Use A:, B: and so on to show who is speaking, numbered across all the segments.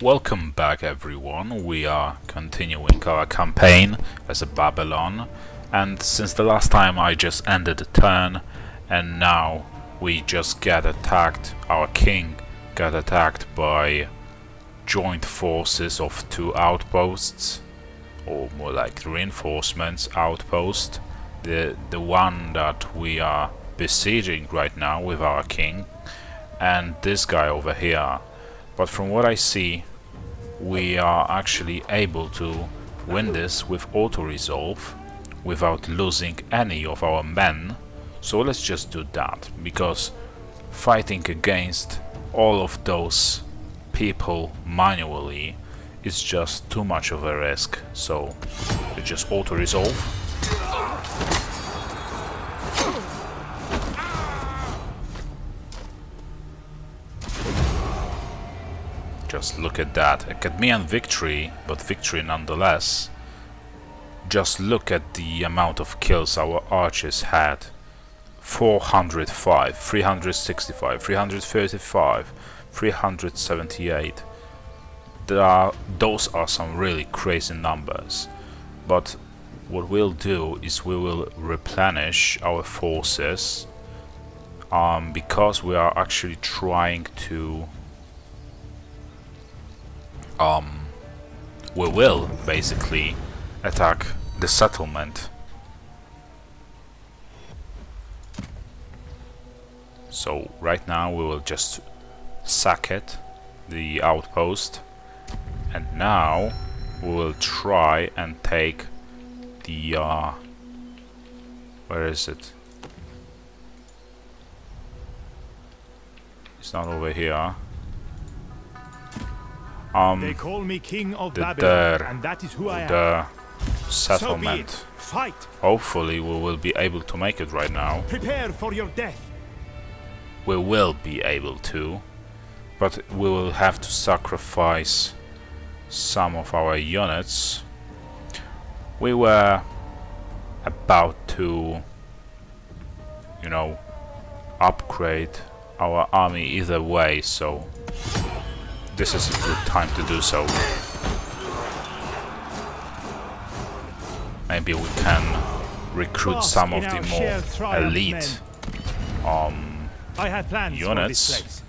A: Welcome back everyone, we are continuing our campaign as a Babylon, and since the last time I just ended a turn, and now we just get attacked, our king got attacked by joint forces of two outposts, or more like reinforcements outpost, the one that we are besieging right now with our king, and this guy over here. But from what I see, we are actually able to win this with auto-resolve without losing any of our men. So let's just do that, because fighting against all of those people manually is just too much of a risk. So let's just auto-resolve. Just look at that, Academian victory, but victory nonetheless. Just look at the amount of kills our archers had. 405, 365, 335, 378. Those are some really crazy numbers. But what we'll do is we will replenish our forces, because we are actually trying to we will basically attack the settlement. So right now we will just sack it, the outpost, and now we will try and take the where is it? It's not over here.
B: They call me King of Babylon, and that is who I am.
A: The settlement.
B: So be it. Fight.
A: Hopefully we will be able to make it right now.
B: Prepare for your death.
A: We will be able to, but we will have to sacrifice some of our units. We were about to, you know, upgrade our army either way, so this is a good time to do so. Maybe we can recruit some of the more elite
B: I have plans
A: units.
B: for this place.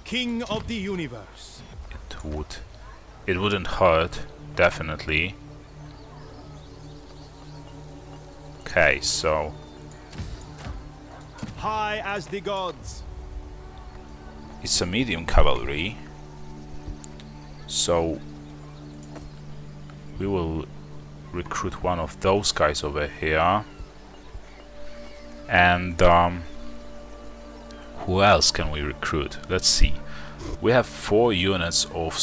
B: King of the universe.
A: It wouldn't hurt, definitely. Okay, so
B: High as the gods.
A: it's a medium cavalry. So we will recruit one of those guys over here, and who else can we recruit? Let's see. We have 4 units of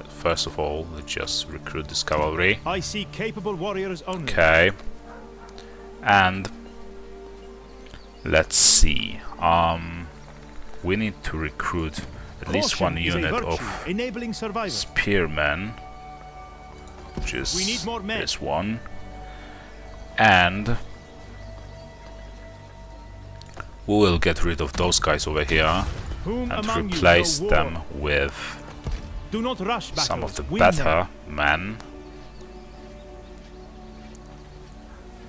A: first of all, let's just recruit this cavalry.
B: I see capable warriors only.
A: Okay, and let's see. We need to recruit at least one unit of
B: enabling survival.
A: spearmen, which is
B: We need more men.
A: this one, and we will get rid of those guys over here
B: Whom
A: and
B: among
A: replace
B: you know
A: them
B: war?
A: with
B: Do not rush battles.
A: some of the
B: Win
A: better
B: them.
A: men.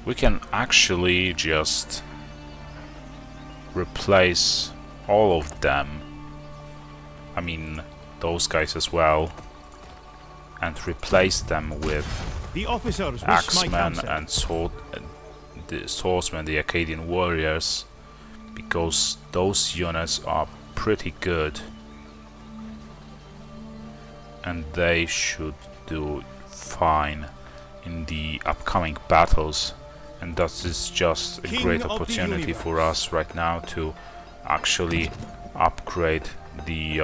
A: We can actually just replace all of them, I mean those guys as well, and replace them with
B: The officers wish my
A: axemen
B: counsel.
A: and the swordsmen, the Acadian warriors, because those units are pretty good and they should do fine in the upcoming battles, and that is just a
B: King
A: great
B: of the
A: opportunity
B: universe.
A: for us right now to actually upgrade the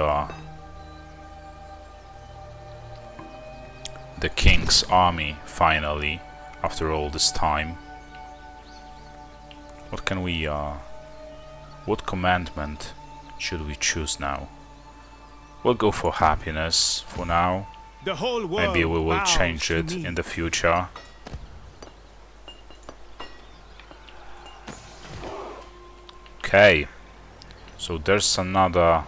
A: king's army finally, after all this time. What can we what commandment should we choose now? We'll go for happiness for now.
B: The whole world
A: Maybe we will
B: bows
A: change
B: to
A: it
B: me.
A: in the future. Okay, so there's another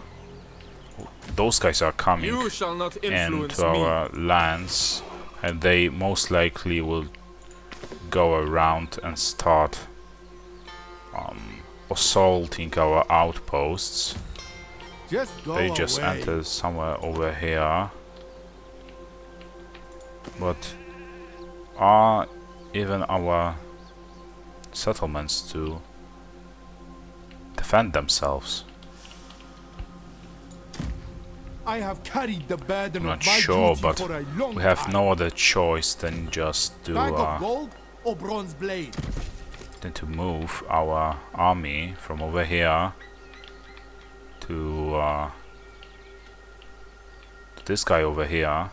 A: those guys are coming
C: You shall not influence
A: into
C: me.
A: our lands, and they most likely will go around and start assaulting our outposts. They just entered somewhere over here. But are even our settlements to defend themselves?
B: I have carried the burden
A: I'm
B: of
A: not
B: my
A: sure,
B: duty
A: but
B: for a long
A: we have
B: time.
A: no other choice than just to
B: Bag of gold or bronze blade?
A: move our army from over here to this guy over here.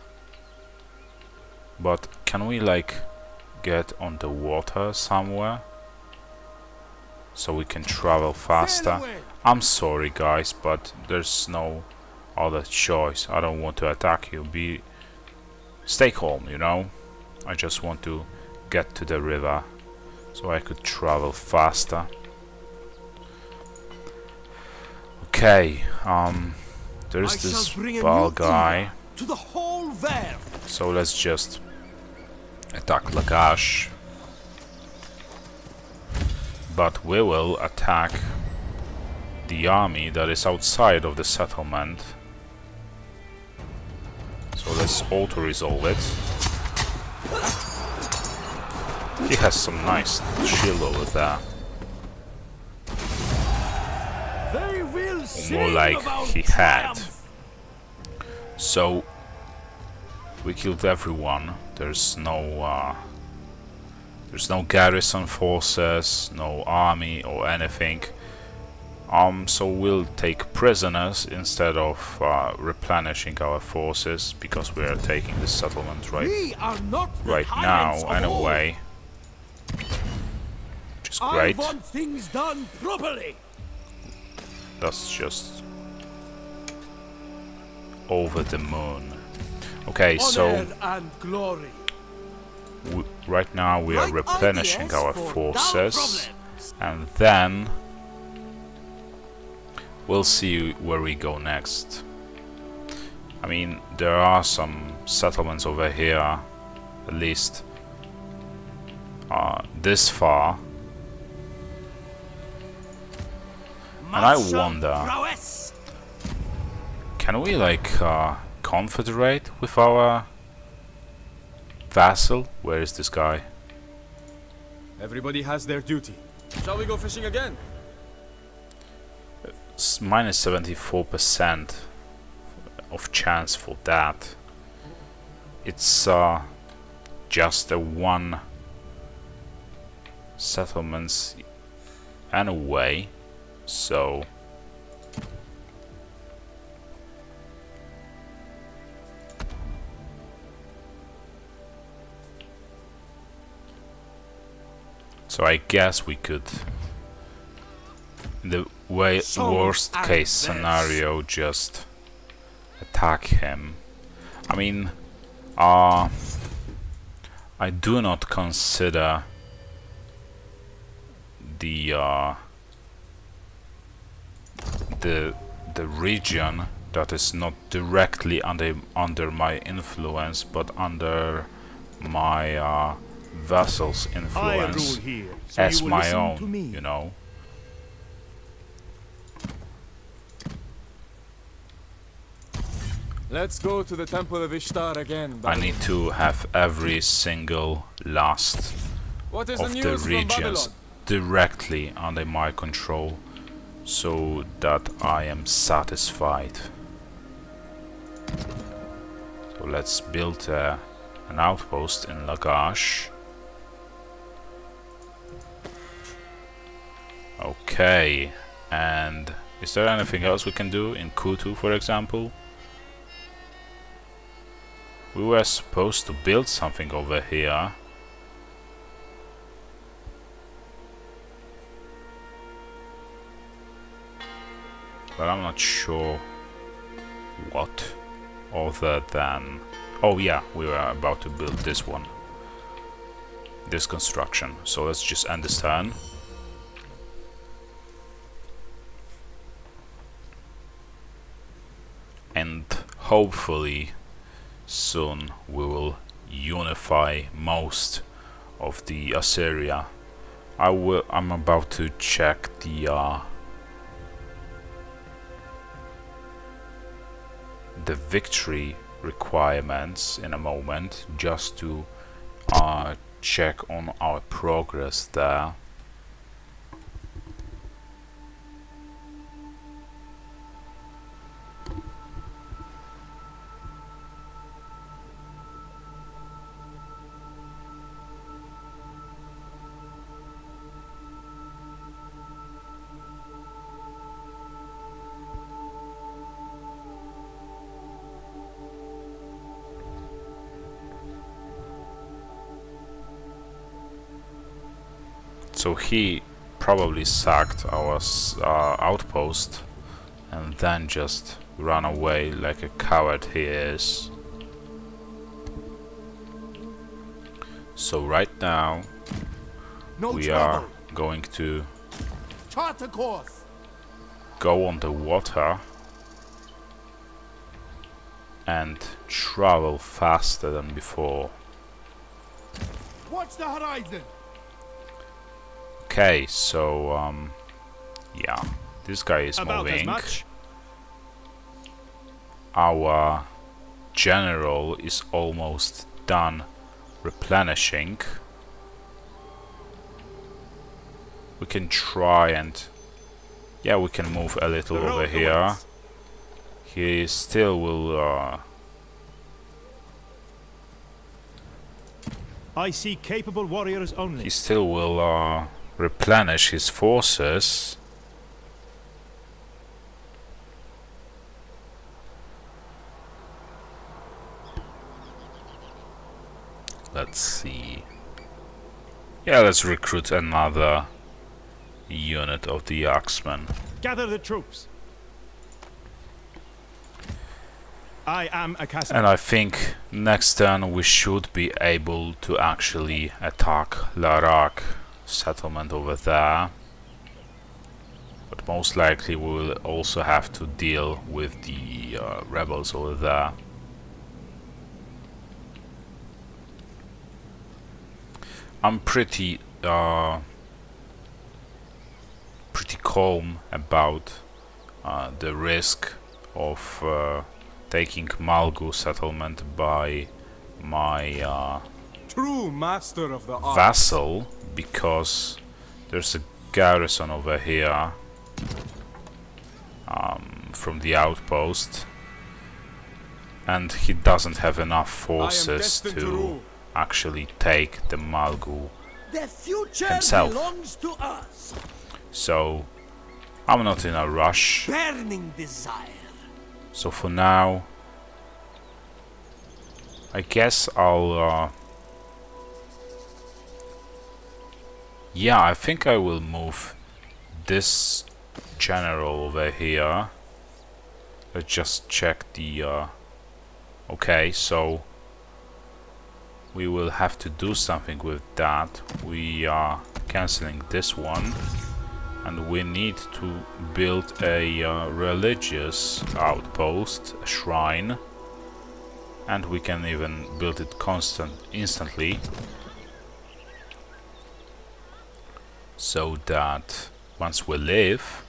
A: But can we like get on the water somewhere so we can travel faster? I'm sorry guys, but there's no other choice. I don't want to attack you. Stay calm, you know. I just want to get to the river so I could travel faster. Okay, there's this ball guy.
B: To the whole there.
A: So let's just attack Lagash. But we will attack the army that is outside of the settlement. So let's auto-resolve it. He has some nice shield over there.
B: They will
A: More like he had. So we killed everyone. There's no garrison forces, no army or anything. So we'll take prisoners instead of replenishing our forces, because we are taking the settlement right now anyway. Which is great.
B: I want things done properly.
A: That's just over the moon. Okay, so
B: and glory.
A: right now we are replenishing our forces, and then we'll see where we go next. I mean, there are some settlements over here, at least this far. And I wonder, can we like confederate with our vassal? Where is this guy?
C: Everybody has their duty. Shall we go fishing again?
A: It's minus 74% of chance for that. It's just a one settlements anyway, so I guess we could, in the worst case scenario, just attack him. I mean, I do not consider the region that is not directly under my influence, but under my vassal's influence as my own, you know.
C: Let's go to the Temple of Ishtar again.
A: I need to have every single last
C: What is
A: of the regions directly under my control, so that I am satisfied. So let's build an outpost in Lagash. Okay, and is there anything else we can do in Kutu, for example? We were supposed to build something over here. But I'm not sure what, other than... Oh yeah, we were about to build this one. This construction. So let's just end this turn. And hopefully soon we will unify most of the Assyria. I'm about to check the victory requirements in a moment, just to check on our progress there. So he probably sacked our outpost and then just ran away like a coward he is. So right now we are going to
B: Chart a course.
A: go on the water and travel faster than before.
B: Watch the horizon.
A: Okay, so yeah, this guy is
B: About as
A: moving.
B: much.
A: Our general is almost done replenishing. We can try and yeah, we can move a little over here. He still will
B: I see capable warriors only.
A: he still will replenish his forces. Let's see. Yeah, let's recruit another unit of the Axemen.
B: Gather the troops. I am a castle.
A: And I think next turn we should be able to actually attack Larak settlement over there. But most likely we will also have to deal with the rebels over there. I'm pretty calm about the risk of taking Malgu settlement by my
C: True master of the art.
A: vassal, because there's a garrison over here from the outpost, and he doesn't have enough forces
C: destined to
A: to
C: rule.
A: actually take the Malgu
D: The future
A: himself.
D: belongs to us.
A: So I'm not in a rush.
D: Burning desire.
A: So for now, I guess I'll yeah, I think I will move this general over here. Let's just check the okay, so we will have to do something with that. We are cancelling this one, and we need to build a religious outpost, a shrine, and we can even build it instantly, so that once we leave,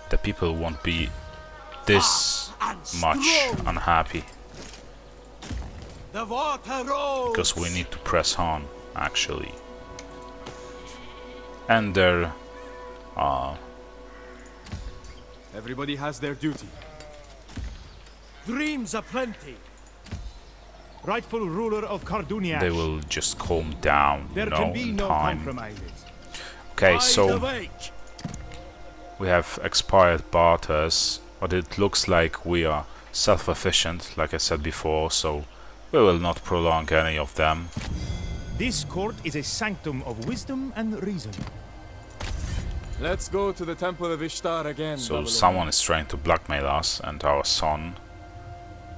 A: the people won't be this much unhappy,
D: The water rolls.
A: because we need to press on actually. And there
C: Everybody has their duty.
D: Dreams aplenty.
B: Rightful ruler of Cardunia.
A: they will just calm down,
B: There
A: you
B: can
A: know,
B: be
A: in
B: no
A: time.
B: compromises.
A: Okay,
D: Wide
A: so
D: awake.
A: we have expired barters, but it looks like we are self-efficient, like I said before, so we will not prolong any of them.
B: This court is a sanctum of wisdom and reason.
C: Let's go to the Temple of Ishtar again.
A: So
C: Babylon.
A: someone is trying to blackmail us and our son,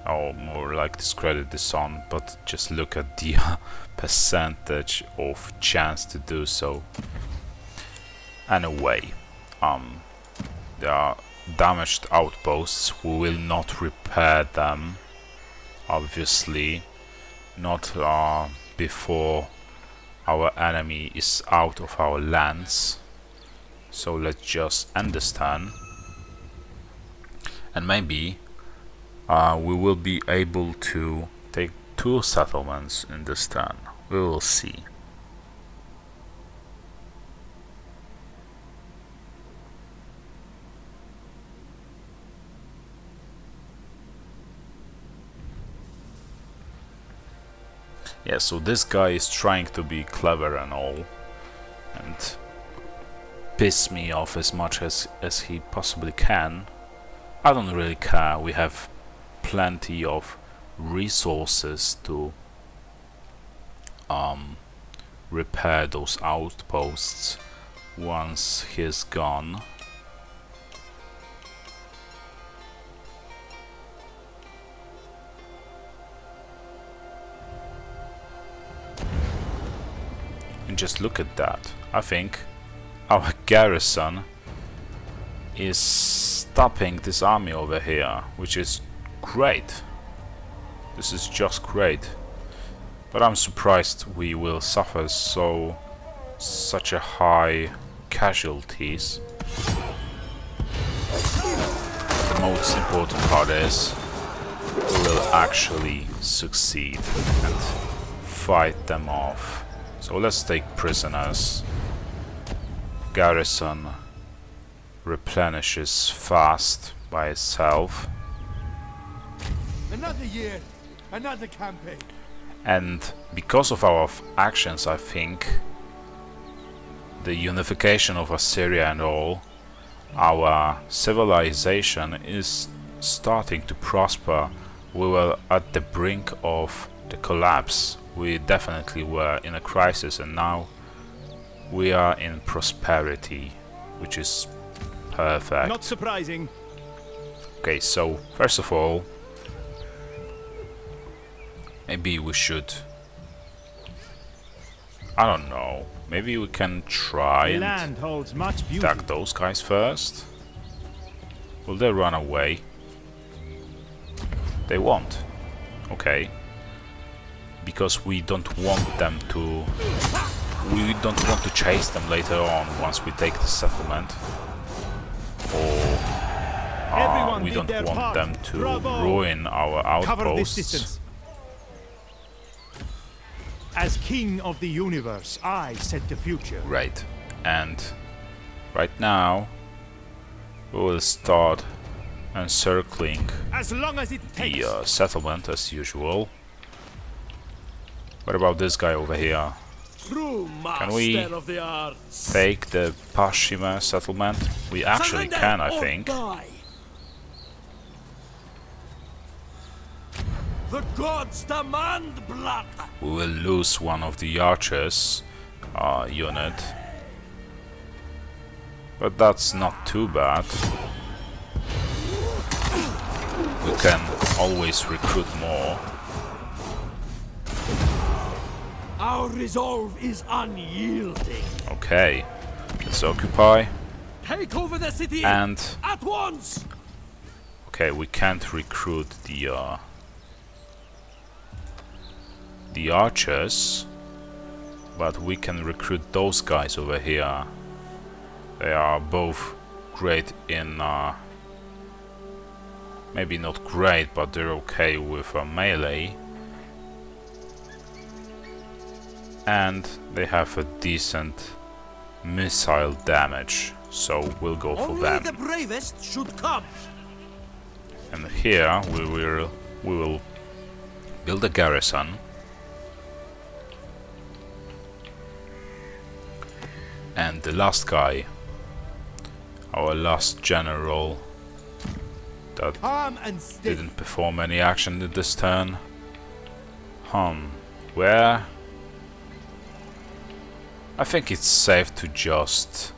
A: or more like discredit the son, but just look at the percentage of chance to do so. Anyway, There are damaged outposts. We will not repair them, obviously, not before our enemy is out of our lands. So let's just end this turn, and maybe we will be able to take 2 settlements in this turn. We will see. Yeah, so this guy is trying to be clever and all, and piss me off as much as he possibly can. I don't really care. We have plenty of resources to repair those outposts once he's gone. And just look at that. I think our garrison is stopping this army over here, which is great. This is just great. But I'm surprised we will suffer such a high casualties. The most important part is we will actually succeed and fight them off. So let's take prisoners. Garrison replenishes fast by itself.
D: Another year, another campaign.
A: And because of our actions, I think the unification of Assyria and all, our civilization is starting to prosper. We were at the brink of the collapse. We definitely were in a crisis, and now we are in prosperity, which is perfect.
B: Not surprising.
A: Okay, so first of all, maybe we should, I don't know, maybe we can try
B: The
A: and
B: land holds much beauty.
A: attack those guys first. Will they run away? They won't. Okay. Because we don't want them to... We don't want to chase them later on once we take the settlement. Or we don't want them to ruin our
B: Cover this
A: outposts.
B: distance. As king of the universe, I set the future.
A: Right. And right now we will start encircling
B: As long as it takes.
A: the settlement as usual. What about this guy over here?
D: True
A: Can we
D: master of the arts.
A: take the Pashima settlement? We actually
D: Surrender
A: can, I
D: or
A: think.
D: die. The gods demand blood.
A: We will lose one of the archers unit. But that's not too bad. We can always recruit more.
D: Our resolve is unyielding.
A: Okay, let's occupy.
D: Take over the city
A: And
D: at once.
A: okay, we can't recruit the archers, but we can recruit those guys over here. They are both great in maybe not great, but they're okay with melee, and they have a decent missile damage, so we'll go for
D: Only
A: them.
D: the bravest should come.
A: And here we will build a garrison. And the last guy, our last general that
D: Calm and steady.
A: didn't perform any action in this turn. Where? I think it's safe to just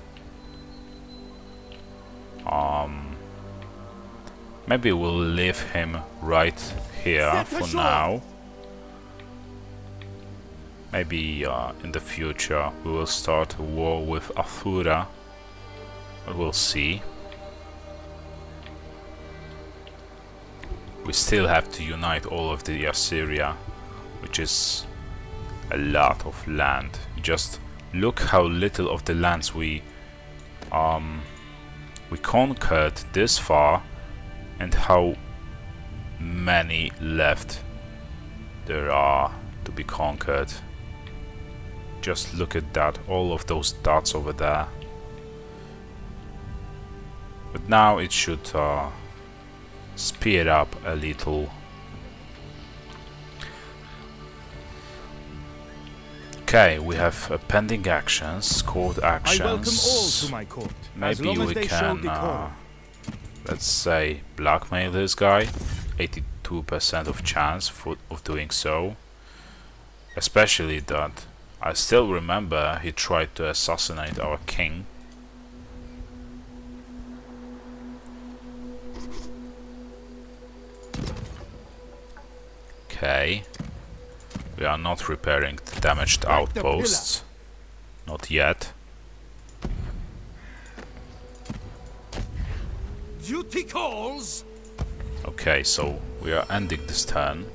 A: maybe we'll leave him right here
D: Set
A: for
D: ashore.
A: now. Maybe in the future we will start a war with Athura, but we'll see. we still have to unite all of the Assyria, which is a lot of land. Just look how little of the lands we conquered this far, and how many left there are to be conquered. Just look at that, all of those dots over there. But now it should speed up a little. Okay, we have pending actions, court actions.
B: I welcome all to my court. As
A: Maybe
B: long as
A: we
B: they show
A: can,
B: decorum.
A: let's say, blackmail this guy. 82% of chance of doing so. Especially that I still remember he tried to assassinate our king. Okay. We are not repairing the damaged outposts. Not yet.
D: Duty calls.
A: Okay, so we are ending this turn.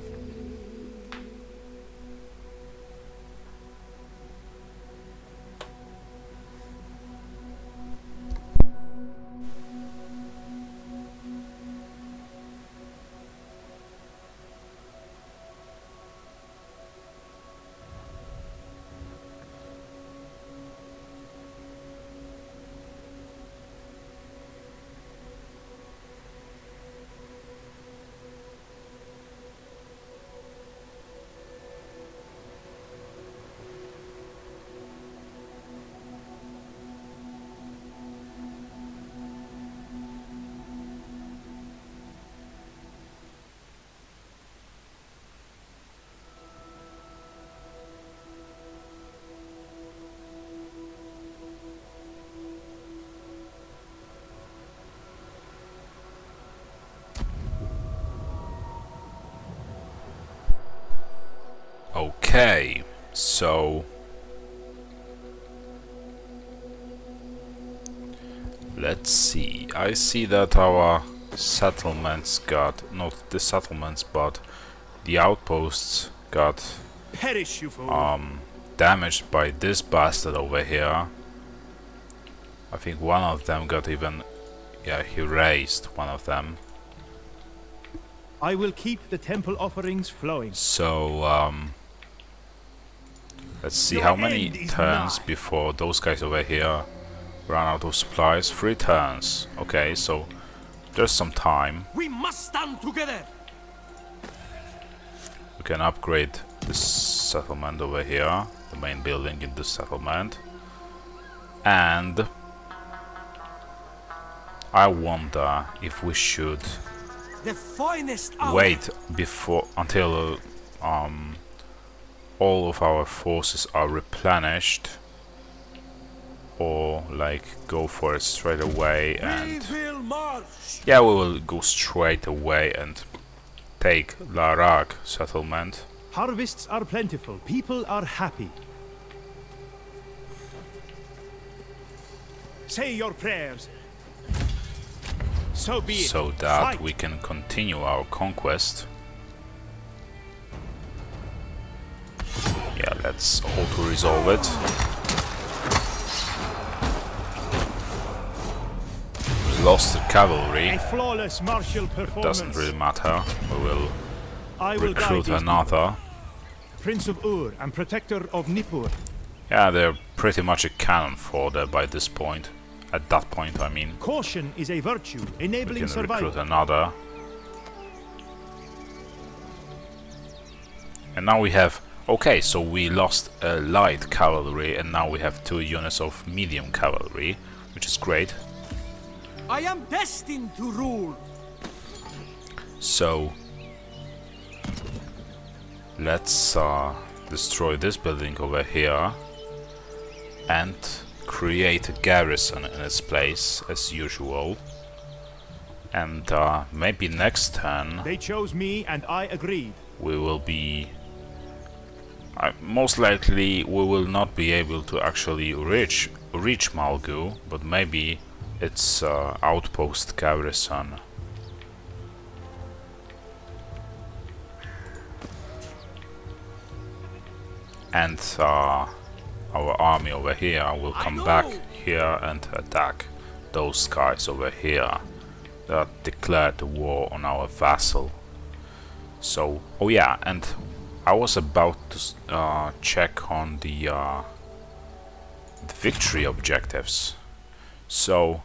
A: Okay, so let's see. I see that our settlements got, not the settlements, but the outposts got
B: Perish, you fool.
A: damaged by this bastard over here. I think one of them got even, yeah, he raised one of them.
B: I will keep the temple offerings flowing.
A: So, let's see
B: Your
A: how many
B: end is
A: turns
B: nigh.
A: before those guys over here run out of supplies. 3 turns. Okay, so there's some time.
D: We must stand together.
A: We can upgrade this settlement over here, the main building in this settlement. And I wonder if we should
D: The finest hour.
A: wait until all of our forces are replenished, or like go for it straight away. And
D: We will march.
A: yeah, we will go straight away and take Larak settlement.
B: Harvests are plentiful. People are happy. Say your prayers. So be it.
A: So that
B: Fight.
A: we can continue our conquest. Yeah, let's auto-resolve it. We lost the cavalry.
B: A flawless martial performance.
A: Doesn't really matter. We will
B: I will guide
A: recruit
B: these
A: another.
B: people. Prince of Ur and protector of Nippur.
A: Yeah, they're pretty much a cannon fodder by this point. At that point, I mean.
B: Caution is a virtue,
A: We
B: enabling
A: can
B: survival.
A: recruit another. And now we have... Okay, so we lost a light cavalry, and now we have 2 units of medium cavalry, which is great.
D: I am destined to rule.
A: So let's destroy this building over here and create a garrison in its place as usual. And maybe next turn
B: They chose me and I agreed.
A: we will be... most likely we will not be able to actually reach Malgu, but maybe its outpost garrison. and our army over here will come back here and attack those guys over here that declared the war on our vassal. So, oh yeah, and I was about to check on the victory objectives. So,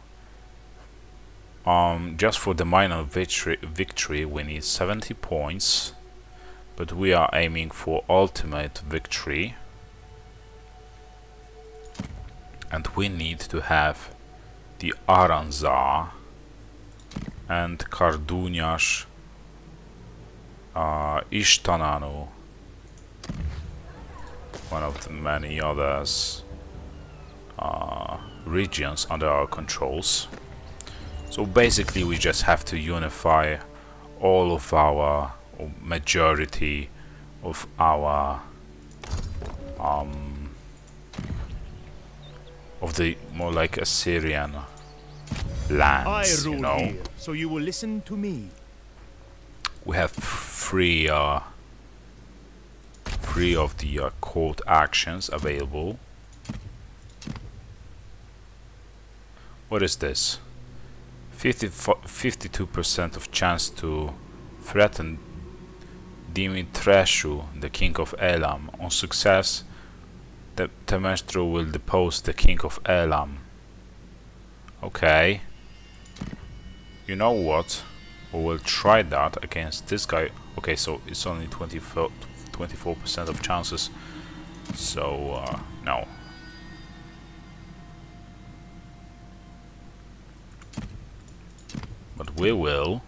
A: just for the minor victory we need 70 points, but we are aiming for ultimate victory. And we need to have the Aranza and Karduniash, Ishtananu, one of the many others regions under our controls. So basically we just have to unify all of our, or majority of our of the more like Assyrian lands,
B: I rule
A: you know.
B: here, so you will listen to me.
A: We have three of the court actions available. What is this? 52% of chance to threaten Dimitrescu, the king of Elam. On success, the Temestro will depose the king of Elam. Okay. You know what? We will try that against this guy. Okay, so it's only 24% of chances. So, no. But we will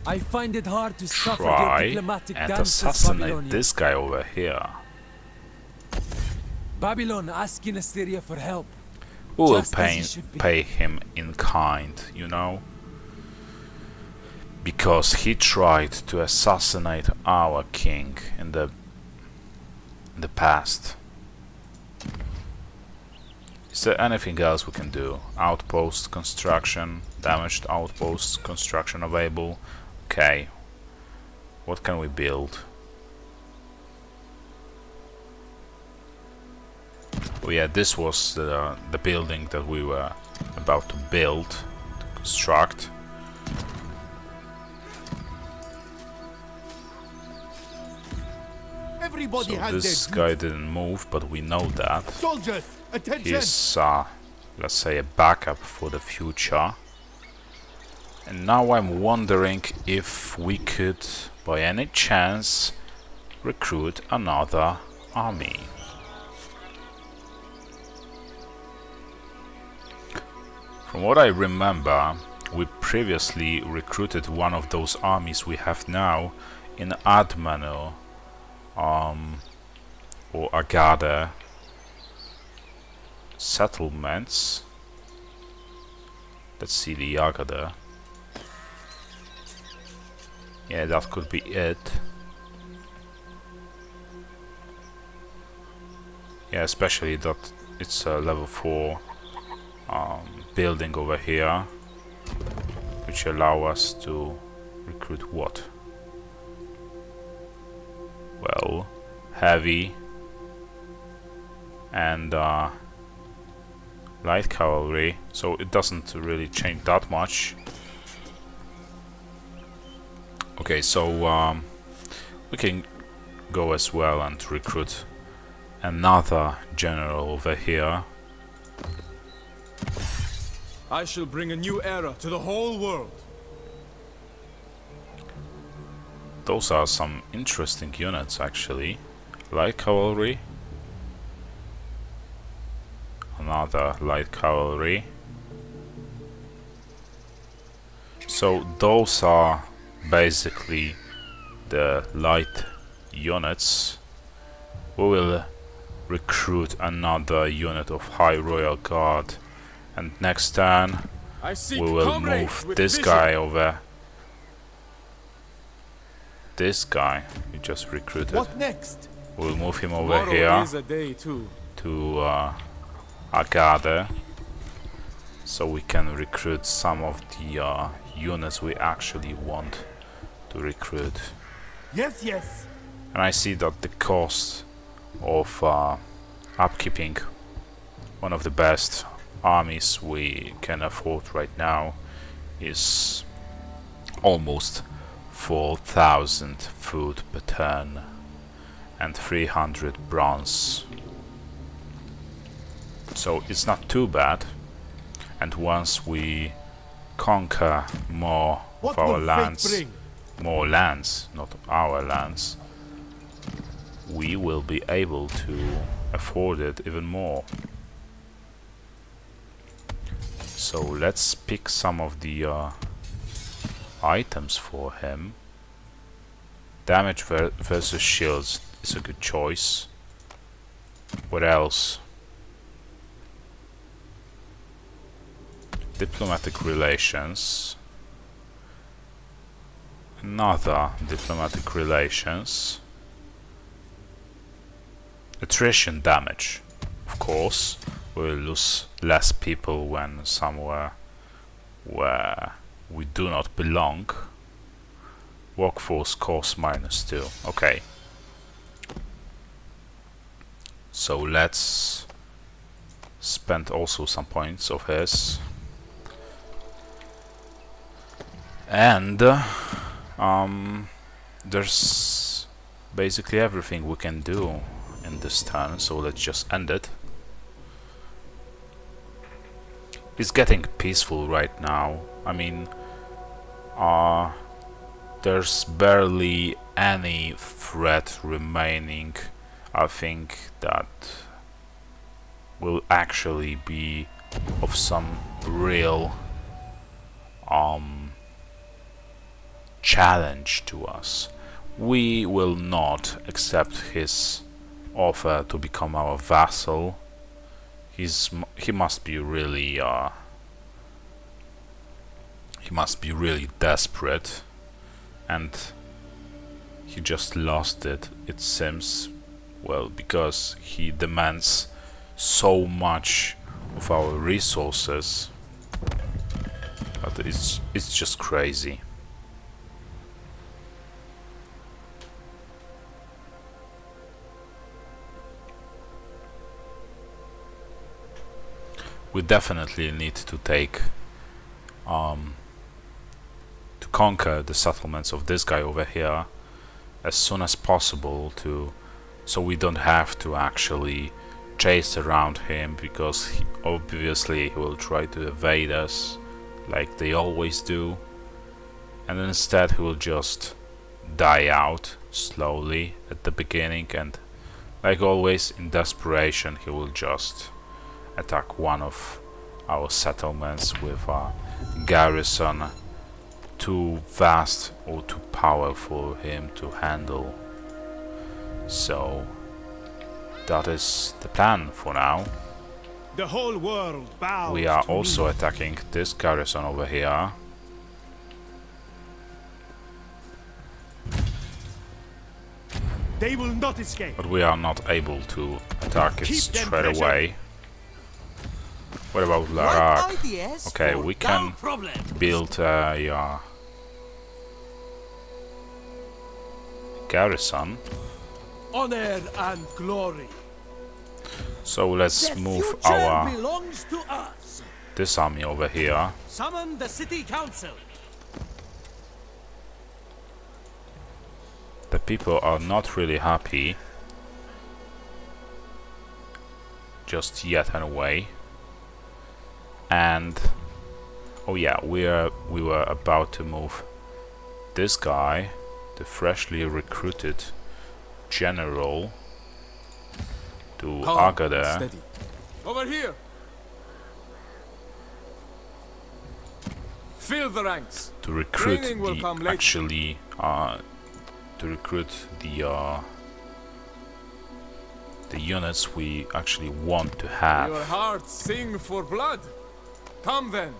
E: I find it hard to suffer your
A: try
E: diplomatic
A: and
E: dances,
A: assassinate
E: Babylonian.
A: this guy over here.
E: Babylon asking Assyria for help.
A: We will
E: Just as it should be.
A: pay him in kind, you know? Because he tried to assassinate our king in the past. Is there anything else we can do? Outpost construction, damaged outpost construction available. Okay. What can we build? Oh yeah, this was the building that we were about to build, to construct.
B: Everybody
A: So
B: has
A: this
B: their
A: guy didn't move, but we know that.
B: soldiers. Attention!
A: He's, let's say, a backup for the future. And now I'm wondering if we could, by any chance, recruit another army. From what I remember, we previously recruited one of those armies we have now in Admano, or Agade settlements. Let's see the Agade. Yeah, that could be it. Yeah, especially that it's a level 4 building over here, which allow us to recruit what? Well, heavy and light cavalry, so it doesn't really change that much. Okay, so we can go as well and recruit another general over here.
C: I shall bring a new era to the whole world.
A: Those are some interesting units, actually. Light cavalry. Another light cavalry. So those are basically the light units. We will recruit another unit of High Royal Guard, and next turn
C: I seek
A: we will
C: comrades
A: move
C: with
A: this
C: vision.
A: guy over. This guy we just recruited.
B: What next?
A: We'll move him over
C: Tomorrow
A: here
C: is a day too.
A: to Agade, so we can recruit some of the units we actually want to recruit.
B: Yes, yes.
A: And I see that the cost of upkeeping one of the best armies we can afford right now is almost 4,000 food per turn and 300 bronze. So it's not too bad, and once we conquer more of
B: What
A: our
B: will fate
A: lands,
B: bring?
A: more lands, not our lands, we will be able to afford it even more. So let's pick some of the items for him. Damage versus shields is a good choice. What else? Diplomatic relations. Another diplomatic relations. Attrition damage. Of course, we'll lose less people when somewhere where we do not belong. Workforce cost -2. Okay. So let's spend also some points of his. And there's basically everything we can do in this turn, so let's just end it. It's getting peaceful right now. I mean, there's barely any threat remaining. I think that will actually be of some real challenge to us. We will not accept his offer to become our vassal. He must be really desperate, and he just lost it seems. Well, because he demands so much of our resources, but it's just crazy. We definitely need to take to conquer the settlements of this guy over here as soon as possible, so we don't have to actually chase around him, because obviously he will try to evade us like they always do, and instead he will just die out slowly at the beginning, and like always in desperation he will just attack one of our settlements with a garrison too vast or too powerful for him to handle. So that is the plan for now.
B: The whole world bows.
A: We are
B: to
A: also
B: me.
A: attacking this garrison over here.
B: They will not escape.
A: But we are not able to attack it
B: Keep them
A: straight
B: pressure.
A: away. What about
D: Right
A: Larak?
D: ideas
A: Okay,
D: for
A: we
D: no
A: can
D: problem.
A: build a garrison.
D: Honor and glory.
A: So let's
D: The
A: move
D: future
A: our
D: belongs to us.
A: this army over here.
D: Summon the city council.
A: The people are not really happy just yet anyway. And oh yeah, we were about to move this guy, the freshly recruited general, to
C: Calm,
A: Agadir
C: steady. Over here. Fill the ranks.
A: to recruit
C: Training will come later.
A: actually to recruit the units we actually want to
C: Your
A: have.
C: hearts sing for blood. Come then.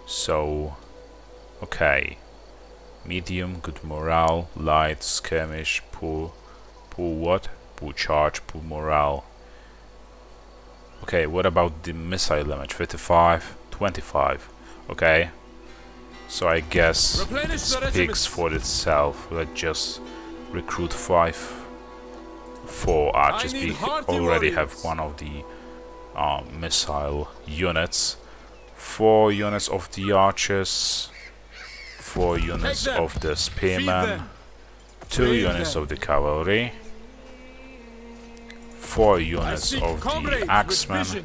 A: So, okay, medium, good morale, light, skirmish, poor what? Poor charge, poor morale. Okay, what about the missile damage? 35, 25. Okay, so I guess
C: Replenish the
A: it speaks
C: regiments.
A: for itself. Let's just recruit 4 archers.
C: need
A: We
C: hearty
A: already have
C: warriors.
A: one of the missile units. 4 units of the archers, 4 units
C: them.
A: of the
C: Feed
A: spearmen,
C: them.
A: 2
C: Feed
A: units
C: them.
A: of the cavalry, 4
C: I
A: units
C: seek
A: of
C: comrades
A: the
C: with
A: axemen,
C: vision.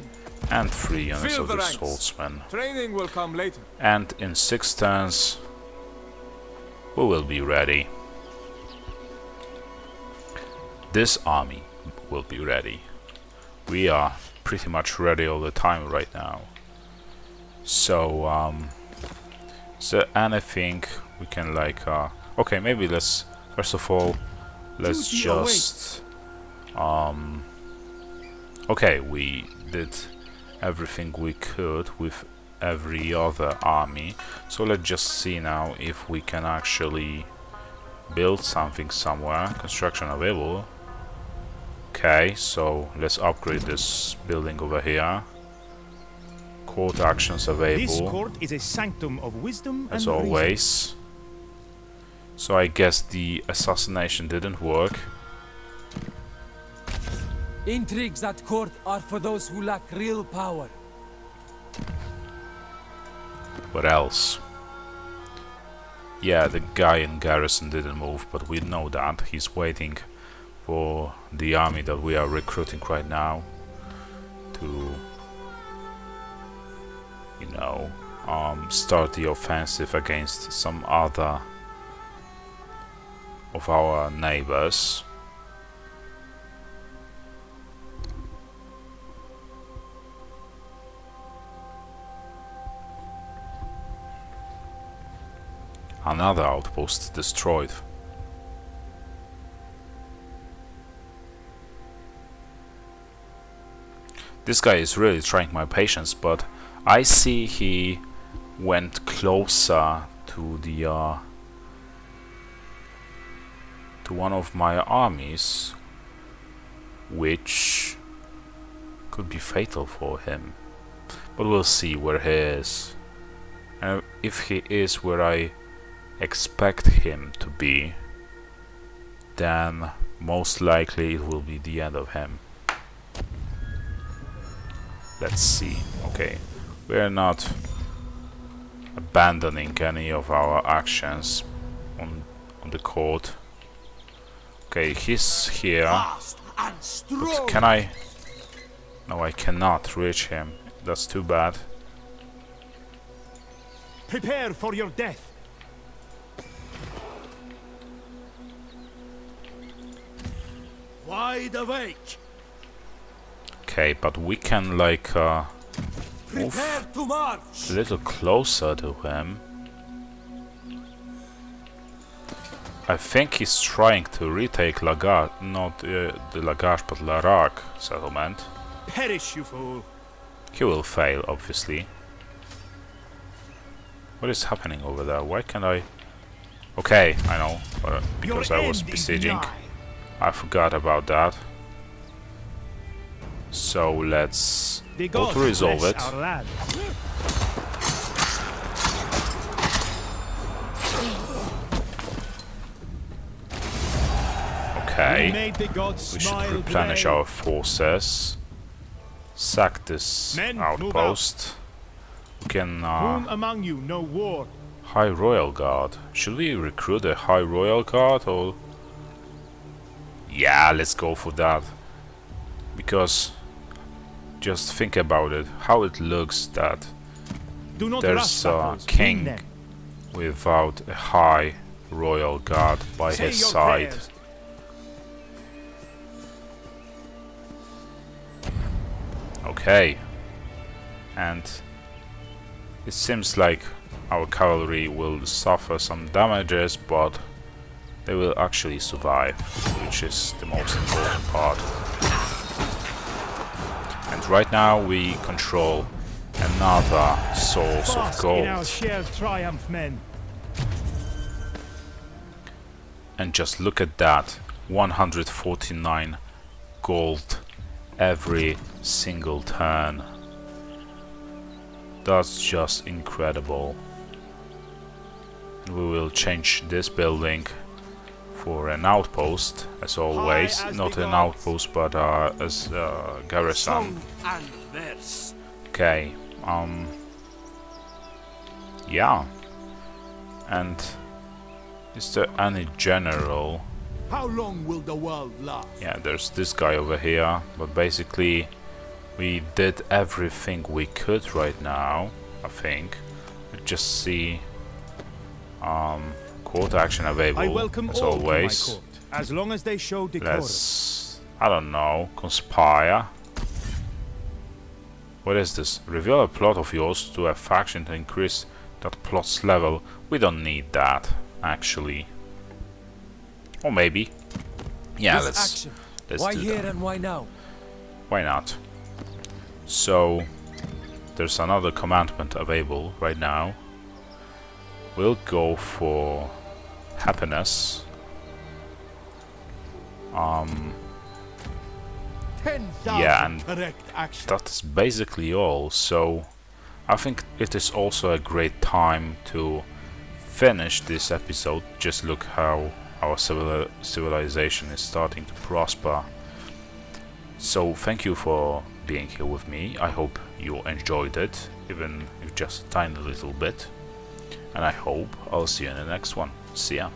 A: and 3 units
C: Fill
A: of
C: the
A: the
C: ranks.
A: swordsmen.
C: Training will come later.
A: And in 6 turns we will be ready. This army will be ready. We are pretty much ready all the time right now. So, is there anything we can like, okay, maybe let's, first of all, let's
B: Duty
A: just, okay, we did everything we could with every other army, so let's just see now if we can actually build something somewhere. Construction available. Okay, so let's upgrade this building over here. Court actions
B: This
A: available
B: court is a sanctum of wisdom
A: as
B: and reason.
A: always. So I guess the assassination didn't work.
E: Intrigues at court are for those who lack real power.
A: What else? Yeah, the guy in garrison didn't move, but we know that. He's waiting for the army that we are recruiting right now to, you know, start the offensive against some other of our neighbors. Another outpost destroyed. This guy is really trying my patience, but I see he went closer to the to one of my armies, which could be fatal for him. But we'll see where he is. And if he is where I expect him to be, then most likely it will be the end of him. Let's see. Okay, we're not abandoning any of our actions on the court. Okay, he's here.
D: Fast and
A: But
D: strong.
A: can I? No, I cannot reach him. That's too bad.
B: Prepare for your death.
D: Wide awake.
A: Okay, but we can like move
D: Prepare to march.
A: a little closer to him. I think he's trying to retake Lagash, not the Lagash, but Larak settlement.
B: Perish, you fool.
A: He will fail, obviously. What is happening over there? Why can't I? Okay, I know, because
B: Your
A: I was
B: end is
A: besieging.
B: nigh.
A: I forgot about that. So let's
B: The
A: go
B: gods
A: to resolve
B: bless
A: it.
B: our land.
A: Okay,
B: Made the gods
A: we should
B: smile
A: replenish
B: today.
A: our forces. Sack this
B: Men, move
A: outpost. We can
B: Whom among you know war?
A: High Royal Guard. Should we recruit a High Royal Guard or? Yeah, let's go for that. Because just think about it, how it looks that
B: Do not
A: there's
B: rush
A: a
B: battles,
A: king
B: win them.
A: without a High Royal Guard by
B: Say
A: his
B: your
A: side.
B: prayers.
A: Okay, and it seems like our cavalry will suffer some damages, but they will actually survive, which is the most important part. And right now we control another source of
B: Bask in our
A: gold.
B: shared triumph, men.
A: And just look at that, 149 gold every single turn. That's just incredible. And we will change this building for an outpost, as always.
B: as
A: Not
B: the
A: an
B: gods.
A: outpost, but as garrison.
D: Song and verse.
A: Okay, yeah. And is there any general?
B: How long will the world last?
A: Yeah, there's this guy over here, but basically we did everything we could right now, I think. Let's just see court action
B: I
A: available,
B: welcome
A: as
B: all
A: always.
B: to my court, as long as they show decorum.
A: Let's, I don't know, conspire. What is this? Reveal a plot of yours to a faction to increase that plot's level. We don't need that, actually. Or maybe. Yeah,
E: This
A: let's
E: action. Why
A: do
E: here
A: that.
E: and why now?
A: Why not? So, there's another commandment available right now. We'll go for happiness.
B: 10,000
A: Yeah, and
B: correct action.
A: that's basically all. So, I think it is also a great time to finish this episode. Just look how our civilization is starting to prosper. So thank you for being here with me. I hope you enjoyed it, even if just a tiny little bit. And I hope I'll see you in the next one. See ya.